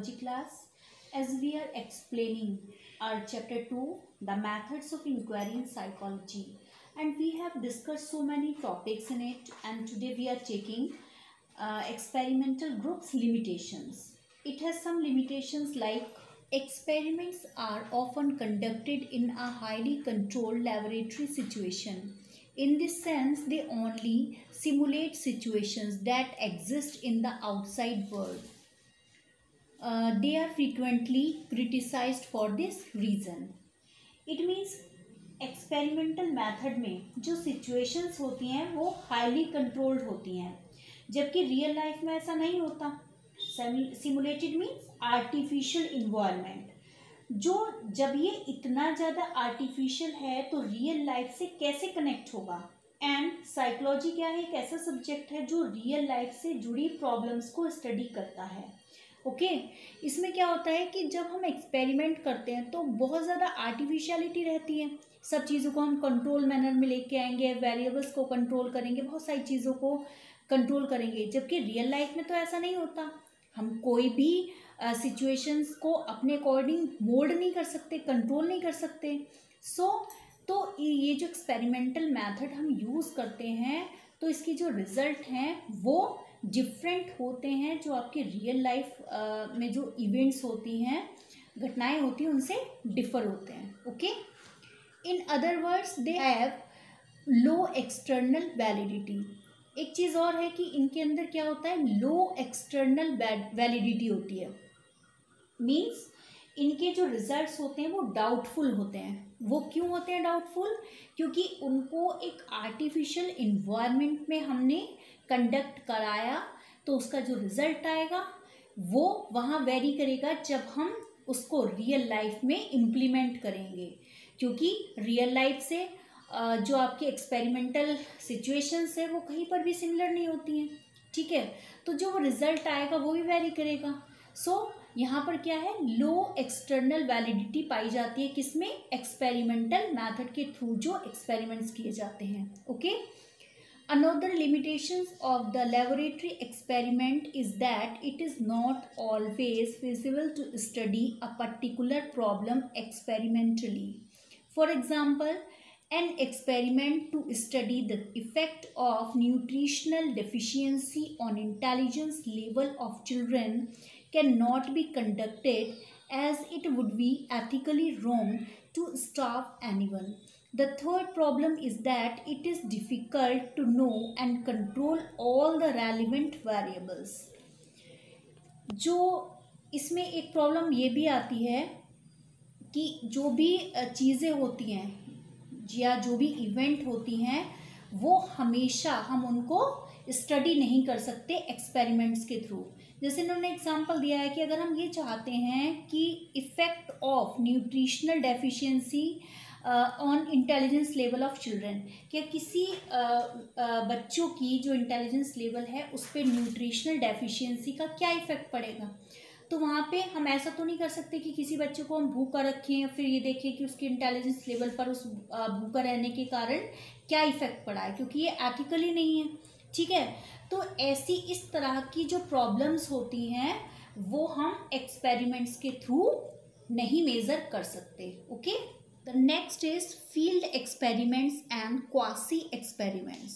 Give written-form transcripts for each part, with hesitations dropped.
psychology class as we are explaining our chapter 2, the methods of inquiry in psychology, and we have discussed so many topics in it, and today we are taking experimental groups limitations. It has some limitations like experiments are often conducted in a highly controlled laboratory situation. In this sense, they only simulate situations that exist in the outside world. They are frequently criticized for this reason. It means experimental method में जो situations होती हैं वो highly controlled होती हैं, जबकि real life में ऐसा नहीं होता. Simulated means artificial environment. जो जब ये इतना ज़्यादा आर्टिफिशियल है तो रियल लाइफ से कैसे कनेक्ट होगा. एंड साइकोलॉजी क्या है, एक ऐसा सब्जेक्ट है जो रियल लाइफ से जुड़ी प्रॉब्लम्स को स्टडी करता है. ओके इसमें क्या होता है कि जब हम एक्सपेरिमेंट करते हैं तो बहुत ज़्यादा आर्टिफिशियलिटी रहती है. सब चीज़ों को हम कंट्रोल मैनर में लेके आएंगे, वेरिएबल्स को कंट्रोल करेंगे, बहुत सारी चीज़ों को कंट्रोल करेंगे, जबकि रियल लाइफ में तो ऐसा नहीं होता. हम कोई भी सिचुएशंस को अपने अकॉर्डिंग मोल्ड नहीं कर सकते, कंट्रोल नहीं कर सकते. तो ये जो एक्सपेरिमेंटल मेथड हम यूज़ करते हैं तो इसकी जो रिज़ल्ट हैं वो डिफरेंट होते हैं. जो आपके रियल लाइफ में जो इवेंट्स होती हैं, घटनाएं होती हैं, उनसे डिफर होते हैं. Okay in other words they have low external validity. एक चीज़ और है कि इनके अंदर क्या होता है, लो एक्सटर्नल वैलिडिटी होती है. मीन्स इनके जो रिजल्ट्स होते हैं वो डाउटफुल होते हैं. वो क्यों होते हैं डाउटफुल? क्योंकि उनको एक आर्टिफिशियल इन्वायरमेंट में हमने कंडक्ट कराया, तो उसका जो रिजल्ट आएगा वो वहाँ वेरी करेगा जब हम उसको रियल लाइफ में इम्प्लीमेंट करेंगे. क्योंकि रियल लाइफ से जो आपके एक्सपेरिमेंटल सिचुएशंस है वो कहीं पर भी सिमिलर नहीं होती हैं. ठीक है, तो जो वो रिजल्ट आएगा वो भी वेरी करेगा. यहाँ पर क्या है, लो एक्सटर्नल वैलिडिटी पाई जाती है किसमें, एक्सपेरिमेंटल मेथड के थ्रू जो एक्सपेरिमेंट्स किए जाते हैं. Okay Another limitations of the laboratory experiment is that it is not always feasible to study a particular problem experimentally. For example, an experiment to study the effect of nutritional deficiency on intelligence level of children cannot be conducted as it would be ethically wrong to starve anyone. The third problem is that it is difficult to know and control all the relevant variables. जो इसमें एक problem ये भी आती है कि जो भी चीज़ें होती हैं या जो भी इवेंट होती हैं वो हमेशा हम उनको स्टडी नहीं कर सकते एक्सपेरिमेंट्स के थ्रू. जैसे इन्होंने एग्जांपल दिया है कि अगर हम ये चाहते हैं कि effect of nutritional deficiency on intelligence level of children, क्या किसी बच्चों की जो इंटेलिजेंस लेवल है उस पर न्यूट्रिशनल डेफिशिएंसी का क्या इफ़ेक्ट पड़ेगा. तो वहाँ पे हम ऐसा तो नहीं कर सकते कि किसी बच्चे को हम भूखा रखें या फिर ये देखें कि उसकी इंटेलिजेंस लेवल पर उस भूखा रहने के कारण क्या इफ़ेक्ट पड़ा है, क्योंकि ये एथिकली नहीं है. ठीक है, तो ऐसी इस तरह की जो प्रॉब्लम्स होती हैं वो हम एक्सपेरिमेंट्स के थ्रू नहीं मेज़र कर सकते. Okay The next is field experiments and quasi-experiments.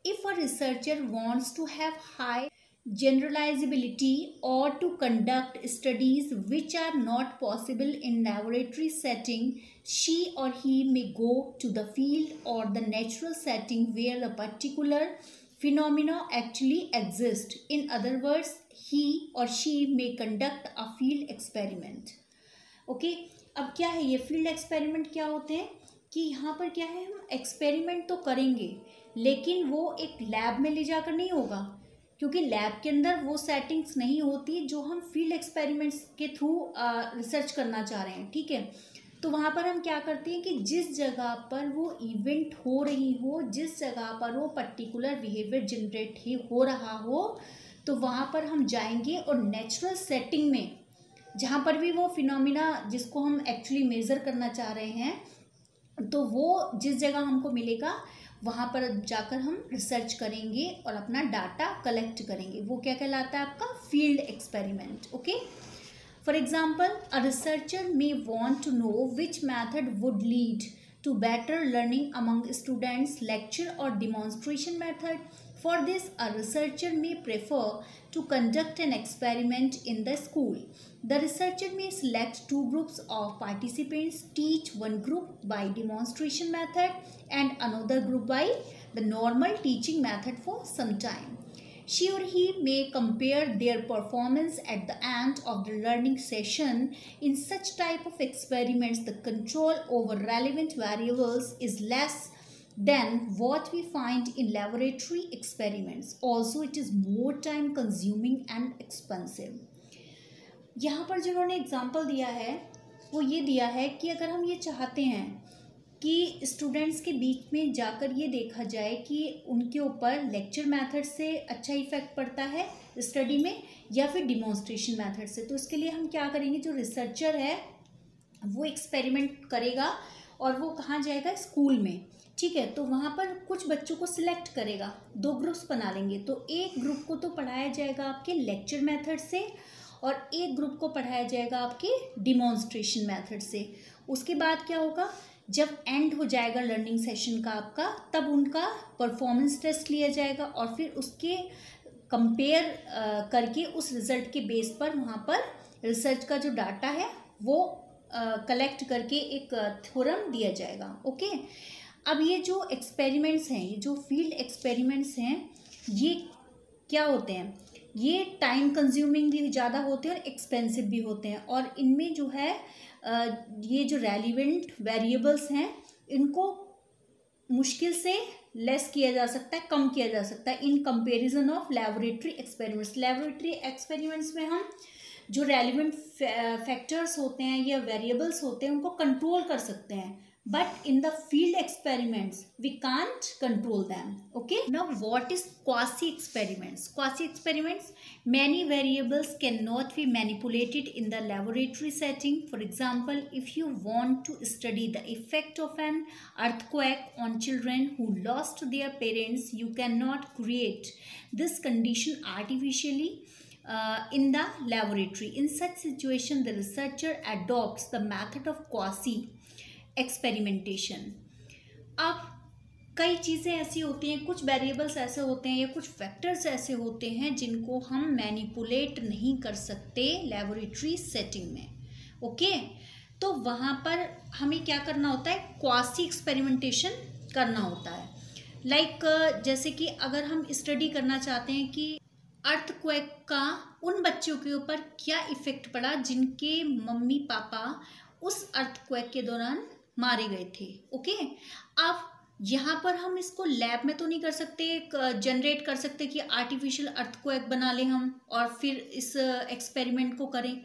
If a researcher wants to have high generalizability or to conduct studies which are not possible in laboratory setting, she or he may go to the field or the natural setting where a particular phenomena actually exists. In other words, he or she may conduct a field experiment. Okay? अब क्या है, ये field experiment क्या होते हैं कि यहाँ पर क्या है, हम एक्सपेरिमेंट तो करेंगे लेकिन वो एक लैब में ले जाकर नहीं होगा, क्योंकि लैब के अंदर वो सेटिंग्स नहीं होती जो हम फील्ड एक्सपेरिमेंट्स के थ्रू रिसर्च करना चाह रहे हैं. ठीक है, तो वहाँ पर हम क्या करते हैं कि जिस जगह पर वो इवेंट हो रही हो, जिस जगह पर वो पर्टिकुलर बिहेवियर जनरेट हो रहा हो, तो वहाँ पर हम जाएंगे और नेचुरल सेटिंग में जहाँ पर भी वो फिनोमिना जिसको हम एक्चुअली मेज़र करना चाह रहे हैं, तो वो जिस जगह हमको मिलेगा वहाँ पर जाकर हम रिसर्च करेंगे और अपना डाटा कलेक्ट करेंगे. वो क्या कहलाता है, आपका field experiment. Okay For example, a researcher may want to know which method would lead to better learning among students, lecture or demonstration method. For this, a researcher may prefer to conduct an experiment in the school. The researcher may select two groups of participants, teach one group by demonstration method and another group by the normal teaching method for some time. She or he may compare their performance at the end of the learning session. In such type of experiments, the control over relevant variables is less than what we find in laboratory experiments. Also, it is more time consuming and expensive. यहाँ पर जिन्होंने example दिया है वो ये दिया है कि अगर हम ये चाहते हैं कि स्टूडेंट्स के बीच में जाकर ये देखा जाए कि उनके ऊपर लेक्चर मेथड से अच्छा इफेक्ट पड़ता है स्टडी में या फिर डिमॉन्स्ट्रेशन मेथड से, तो इसके लिए हम क्या करेंगे, जो रिसर्चर है वो एक्सपेरिमेंट करेगा और वो कहाँ जाएगा, स्कूल में। ठीक है, तो वहाँ पर कुछ बच्चों को सिलेक्ट करेगा, दो ग्रुप्स बना लेंगे। तो एक ग्रुप को तो पढ़ाया जाएगा आपके लेक्चर मेथड से और एक ग्रुप को पढ़ाया जाएगा आपके डिमॉन्स्ट्रेशन मेथड से। उसके बाद क्या होगा, जब एंड हो जाएगा लर्निंग सेशन का आपका, तब उनका परफॉर्मेंस टेस्ट लिया जाएगा और फिर उसके कंपेयर करके उस रिज़ल्ट के बेस पर वहाँ पर रिसर्च का जो डाटा है वो कलेक्ट करके एक थ्योरम दिया जाएगा। ओके, अब ये जो एक्सपेरिमेंट्स हैं, ये जो फील्ड एक्सपेरिमेंट्स हैं, ये क्या होते हैं, ये टाइम कंज्यूमिंग भी ज़्यादा होते हैं और एक्सपेंसिव भी होते हैं। और इनमें जो है ये जो रेलिवेंट वेरिएबल्स हैं इनको मुश्किल से लेस किया जा सकता है, कम किया जा सकता है in comparison of laboratory experiments. Laboratory experiments में हम जो रेलिवेंट फैक्टर्स होते हैं या वेरिएबल्स होते हैं उनको कंट्रोल कर सकते हैं, but in the field experiments we can't control them. Okay, now what is quasi experiments? Quasi experiments, many variables cannot be manipulated in the laboratory setting. For example, if you want to study the effect of an earthquake on children who lost their parents, you cannot create this condition artificially in the laboratory. In such situation, the researcher adopts the method of quasi experimentation. अब कई चीज़ें ऐसी होती हैं, कुछ variables ऐसे होते हैं या कुछ फैक्टर्स ऐसे होते हैं जिनको हम मैनिपुलेट नहीं कर सकते लेबोरेटरी सेटिंग में। ओके, तो वहाँ पर हमें क्या करना होता है, क्वासी एक्सपेरिमेंटेशन करना होता है। लाइक जैसे कि अगर हम स्टडी करना चाहते हैं कि अर्थक्वेक का उन बच्चों के ऊपर क्या इफ़ेक्ट पड़ा जिनके मम्मी पापा उस अर्थक्वेक के दौरान मारे गए थे। ओके, अब यहाँ पर हम इसको लैब में तो नहीं कर सकते, जनरेट कर सकते कि आर्टिफिशियल अर्थक्वेक बना लें हम और फिर इस एक्सपेरिमेंट को करें।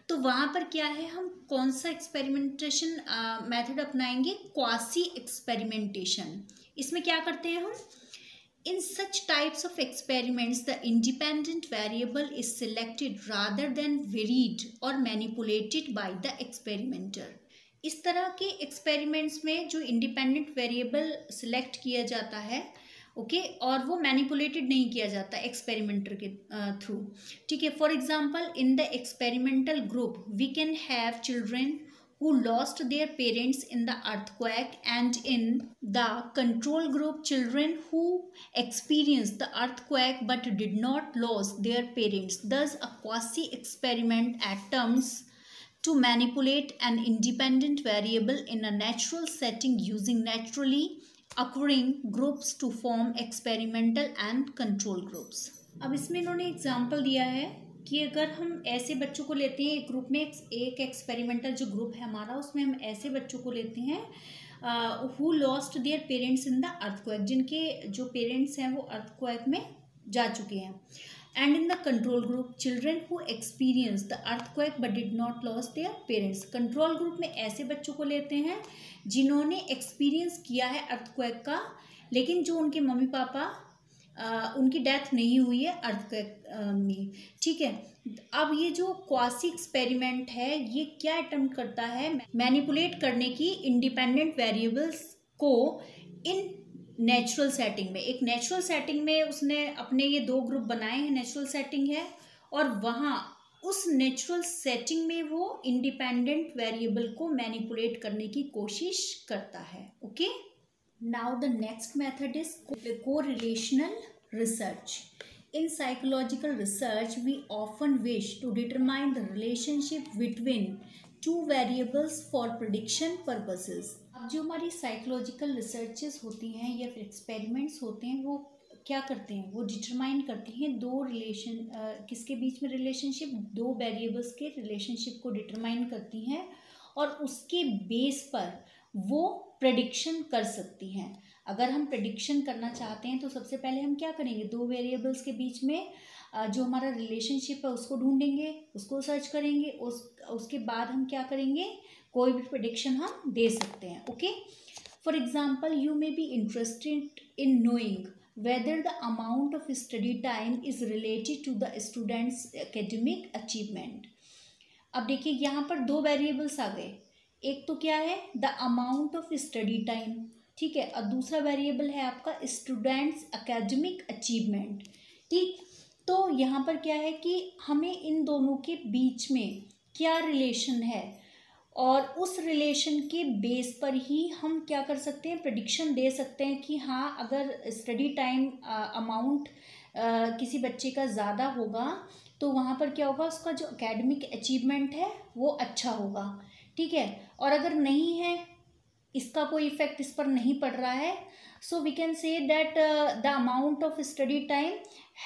तो वहाँ पर क्या है, हम कौन सा एक्सपेरिमेंटेशन मेथड अपनाएंगे, क्वासी एक्सपेरिमेंटेशन। इसमें क्या करते हैं हम, in such types of experiments the independent variable is selected rather than varied or manipulated by the experimenter. इस तरह के एक्सपेरिमेंट्स में जो इंडिपेंडेंट वेरिएबल सिलेक्ट किया जाता है, ओके, और वो मैनिपुलेटेड नहीं किया जाता एक्सपेरिमेंटर के थ्रू। ठीक है, for example in the experimental group we can have children who lost their parents in the earthquake, and in the control group children who experienced the earthquake but did not lose their parents. Thus a quasi experiment attempts to manipulate an independent variable in a natural setting using naturally occurring groups to form experimental and control groups. अब इसमें इन्होंने example दिया है कि अगर हम ऐसे बच्चों को लेते हैं एक ग्रुप में, एक एक्सपेरिमेंटल जो ग्रुप है हमारा, उसमें हम ऐसे बच्चों को लेते हैं who lost their parents in the earthquake, जिनके जो पेरेंट्स हैं वो अर्थक्वेक में जा चुके हैं। And in the control group children who experience the earthquake but did not loss their parents. Control group में ऐसे बच्चों को लेते हैं जिन्होंने एक्सपीरियंस किया है अर्थक्वेक का, लेकिन जो उनके मम्मी पापा उनकी डेथ नहीं हुई है अर्थक्वेक में। ठीक है, अब ये जो क्वासी एक्सपेरिमेंट है ये क्या अटेम्प्ट करता है, मैनिपुलेट करने की इंडिपेंडेंट वेरिएबल्स को इन नेचुरल सेटिंग में। एक नेचुरल सेटिंग में उसने अपने ये दो ग्रुप बनाए हैं, नेचुरल सेटिंग है, और वहाँ उस नेचुरल सेटिंग में वो इंडिपेंडेंट वेरिएबल को मैनिपुलेट करने की कोशिश करता है. Okay, now the next method is correlational research. In psychological research, we often wish to determine the relationship between two variables for prediction purposes. अब जो हमारी साइकोलॉजिकल रिसर्चेस होती हैं या फिर एक्सपेरिमेंट्स होते हैं, वो क्या करते हैं, वो डिटरमाइन करती हैं दो रिलेशन किसके बीच में रिलेशनशिप, दो वेरिएबल्स के रिलेशनशिप को डिटरमाइन करती हैं और उसके बेस पर वो प्रेडिक्शन कर सकती हैं. अगर हम प्रेडिक्शन करना चाहते हैं तो सबसे पहले हम क्या करेंगे, दो वेरिएबल्स के बीच में जो हमारा रिलेशनशिप है उसको ढूंढेंगे, उसको सर्च करेंगे, उसके बाद हम क्या करेंगे, कोई भी प्रेडिक्शन हम दे सकते हैं. Okay, for example you may be interested in knowing whether the amount of study time is related to the student's academic achievement. अब देखिए यहाँ पर दो वेरिएबल्स आ गए, एक तो क्या है the amount of study time, ठीक है, और दूसरा वेरिएबल है आपका स्टूडेंट्स एकेडमिक अचीवमेंट. ठीक, तो यहाँ पर क्या है कि हमें इन दोनों के बीच में क्या रिलेशन है और उस रिलेशन के बेस पर ही हम क्या कर सकते हैं, प्रेडिक्शन दे सकते हैं कि हाँ अगर स्टडी टाइम अमाउंट किसी बच्चे का ज़्यादा होगा तो वहाँ पर क्या होगा, उसका जो एकेडमिक अचीवमेंट है वो अच्छा होगा. ठीक है, और अगर नहीं है, इसका कोई इफेक्ट इस पर नहीं पड़ रहा है, so we can say that the amount of study time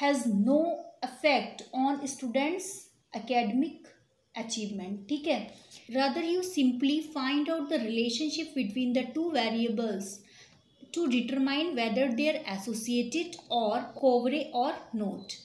has no effect on students academic achievement. ठीक है, rather you simply find out the relationship between the two variables to determine whether they are associated or covariant or not.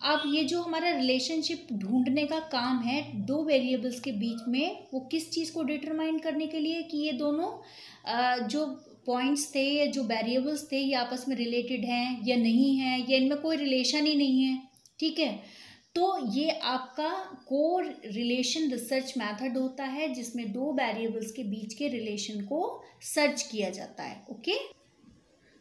अब ये जो हमारा relationship ढूंढने का काम है दो वेरिएबल्स के बीच में, वो किस चीज़ को डिटरमाइन करने के लिए कि ये दोनों जो पॉइंट्स थे या जो वेरिएबल्स थे ये आपस में रिलेटेड हैं या नहीं हैं, या इनमें कोई रिलेशन ही नहीं है. ठीक है, तो ये आपका कोर रिलेशन रिसर्च मेथड होता है जिसमें दो वेरिएबल्स के बीच के रिलेशन को सर्च किया जाता है. Okay,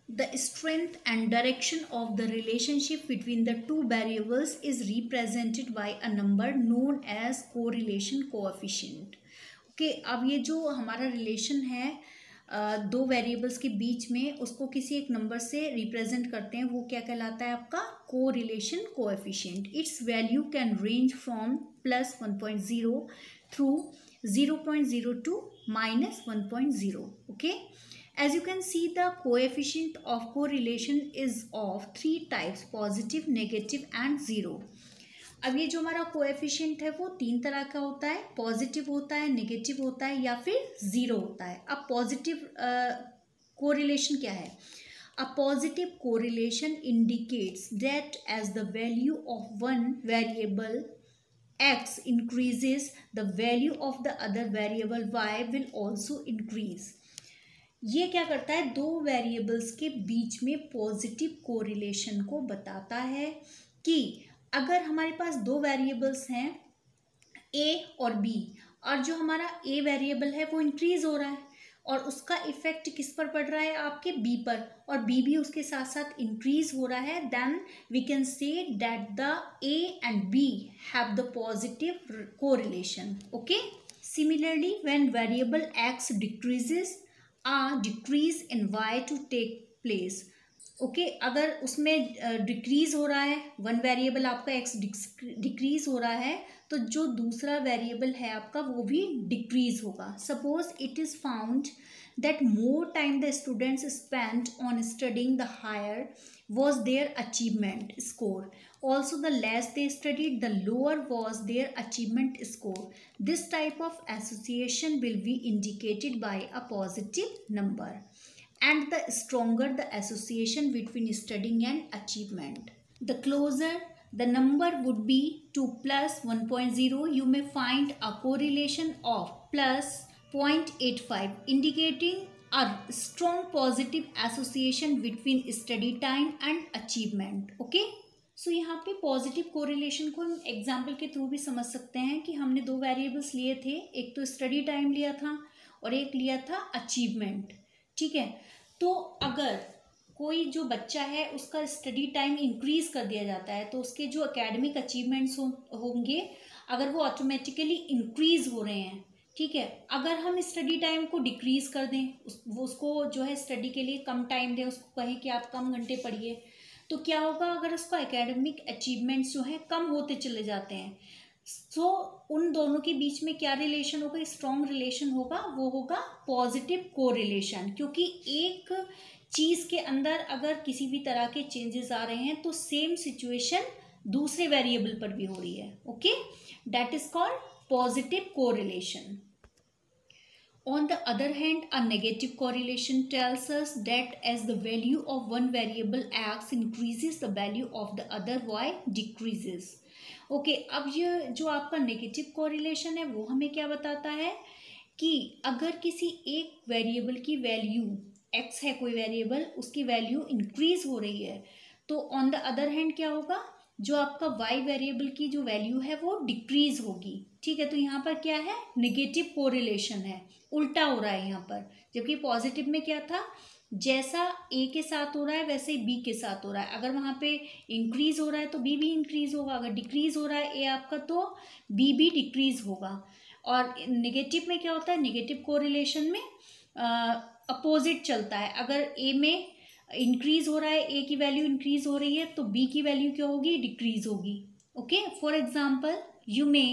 the strength and direction of the relationship between the two variables is represented by a number known as correlation coefficient. Okay, अब ये जो हमारा रिलेशन है दो वेरिएबल्स के बीच में, उसको किसी एक नंबर से रिप्रेजेंट करते हैं, वो क्या कहलाता है आपका correlation coefficient. It's value can range from +1.0 through 0.02 -1.0. Okay, as you can see the coefficient of correlation is of three types: positive, negative and 0. अब ये जो हमारा कोएफिशिएंट है वो तीन तरह का होता है, पॉजिटिव होता है, नेगेटिव होता है या फिर ज़ीरो होता है. अब पॉजिटिव कोरिलेशन क्या है, a positive correlation indicates that as the value of one variable x increases the value of the other variable y will also increase. ये क्या करता है, दो वेरिएबल्स के बीच में पॉजिटिव कोरिलेशन को बताता है कि अगर हमारे पास दो वेरिएबल्स हैं a और b, और जो हमारा a वेरिएबल है वो इंक्रीज हो रहा है और उसका इफेक्ट किस पर पड़ रहा है, आपके b पर, और b भी उसके साथ साथ इंक्रीज हो रहा है, then we can say that the a and b have the positive correlation. Okay, similarly when variable x decreases a decrease in y to take place. Okay, अगर उसमें डिक्रीज हो रहा है, वन वेरिएबल आपका x decrease हो रहा है तो जो दूसरा वेरिएबल है आपका वो भी डिक्रीज होगा. Suppose it is found that more time the students spend on studying the higher was their achievement score. Also, the less they studied, the lower was their achievement score. This type of association will be indicated by a positive number, and the stronger the association between studying and achievement, the closer the number would be to +1.0. You may find a correlation of +0.85, indicating a strong positive association between study time and achievement. Okay, सो यहाँ पे positive correlation को हम example के through भी समझ सकते हैं कि हमने दो वेरिएबल्स लिए थे, एक तो स्टडी टाइम लिया था और एक लिया था अचीवमेंट. ठीक है, तो अगर कोई जो बच्चा है उसका स्टडी टाइम इंक्रीज कर दिया जाता है तो उसके जो एकेडमिक अचीवमेंट्स होंगे अगर वो ऑटोमेटिकली इंक्रीज हो रहे हैं, ठीक है। अगर हम स्टडी टाइम को डिक्रीज कर दें, उसको जो है स्टडी के लिए कम टाइम दें, उसको कहें कि आप कम घंटे पढ़िए, तो क्या होगा, अगर उसका एकेडमिक अचीवमेंट्स जो है कम होते चले जाते हैं, सो उन दोनों के बीच में क्या रिलेशन होगा, स्ट्रॉन्ग रिलेशन होगा, वो होगा पॉजिटिव कोरिलेशन। क्योंकि एक चीज़ के अंदर अगर किसी भी तरह के चेंजेस आ रहे हैं तो सेम सिचुएशन दूसरे वेरिएबल पर भी हो रही है। Okay, that is called positive correlation. On the other hand, a negative correlation tells us that as the value of one variable x increases, the value of the other y decreases. Okay, अब ये जो आपका negative correlation है वो हमें क्या बताता है कि अगर किसी एक वेरिएबल की वैल्यू x है, कोई वेरिएबल, उसकी वैल्यू इंक्रीज हो रही है, तो ऑन द अदर हैंड क्या होगा, जो आपका y वेरिएबल की जो वैल्यू है वो डिक्रीज होगी। ठीक है, तो यहाँ पर क्या है, नेगेटिव कोरिलेशन है, उल्टा हो रहा है यहाँ पर। जबकि पॉजिटिव में क्या था, जैसा a के साथ हो रहा है वैसे ही b के साथ हो रहा है। अगर वहाँ पे इंक्रीज हो रहा है तो b भी इंक्रीज होगा, अगर डिक्रीज हो रहा है a आपका तो b भी डिक्रीज होगा। और नेगेटिव में क्या होता है, नेगेटिव कोरिलेशन में अपोजिट चलता है। अगर a में इंक्रीज हो रहा है, a की वैल्यू इंक्रीज हो रही है, तो b की वैल्यू क्या होगी, डिक्रीज होगी। Okay, for example you may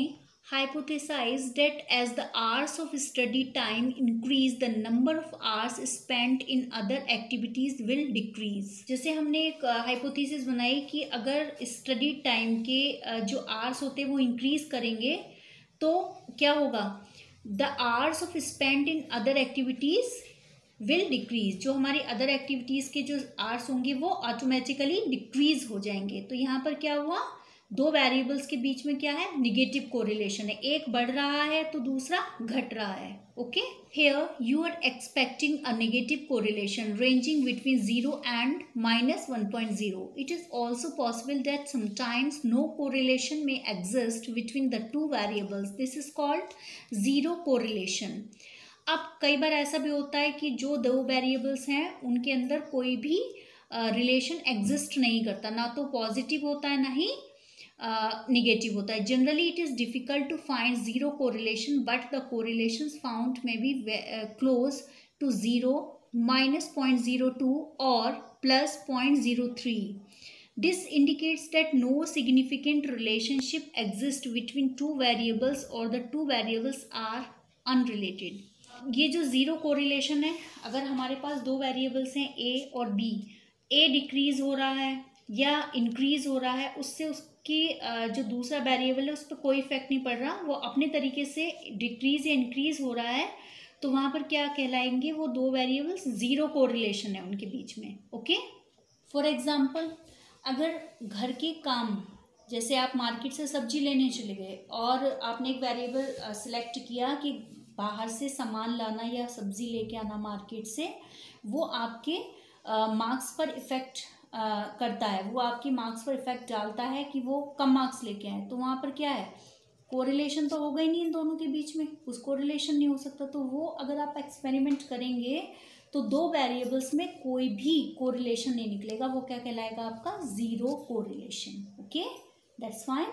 hypothesize that as the hours of study time increase, the number of hours spent in other activities will decrease. जैसे हमने एक हाइपोथेसिस बनाई कि अगर स्टडी टाइम के जो आवर्स होते हैं वो इंक्रीज करेंगे तो क्या होगा, the hours of spent in other activities will decrease. जो हमारी अदर एक्टिविटीज के जो आवर्स होंगे वो ऑटोमेटिकली डिक्रीज हो जाएंगे। तो यहाँ पर क्या हुआ, दो वेरिएबल्स के बीच में क्या है, निगेटिव कोरिलेशन है, एक बढ़ रहा है तो दूसरा घट रहा है। Okay, here you are expecting a negative correlation ranging between 0 and -1.0. It is also possible that sometimes no correlation may exist between the two variables. This is called zero correlation. अब कई बार ऐसा भी होता है कि जो दो वेरिएबल्स हैं उनके अंदर कोई भी रिलेशन एग्जिस्ट नहीं करता, ना तो पॉजिटिव होता है ना ही नेगेटिव होता है। Generally it is difficult to find zero correlation, but the correlations found may be close to 0, -0.02 और +0.03. This indicates that no significant relationship exists between two variables or the two variables are unrelated. ये जो zero correlation है, अगर हमारे पास दो variables हैं a और b, a decrease हो रहा है या इंक्रीज हो रहा है, उससे उसकी जो दूसरा वेरिएबल है उस पर कोई इफेक्ट नहीं पड़ रहा, वो अपने तरीके से डिक्रीज या इंक्रीज हो रहा है, तो वहाँ पर क्या कहलाएंगे, वो दो वेरिएबल्स ज़ीरो कोरिलेशन है उनके बीच में। ओके, फॉर एग्जाम्पल अगर घर के काम, जैसे आप मार्केट से सब्जी लेने चले गए और आपने एक वेरिएबल सिलेक्ट किया कि बाहर से सामान लाना या सब्जी लेके आना मार्केट से, वो आपके मार्क्स पर इफ़ेक्ट करता है, वो आपके मार्क्स पर इफ़ेक्ट डालता है कि वो कम मार्क्स लेके आए, तो वहाँ पर क्या है, कोरिलेशन तो होगा ही नहीं इन दोनों के बीच में, कुछ कोरिलेशन नहीं हो सकता। तो वो अगर आप एक्सपेरिमेंट करेंगे तो दो वेरिएबल्स में कोई भी कोरिलेशन नहीं निकलेगा, वो क्या कहलाएगा, आपका zero correlation. Okay, that's fine.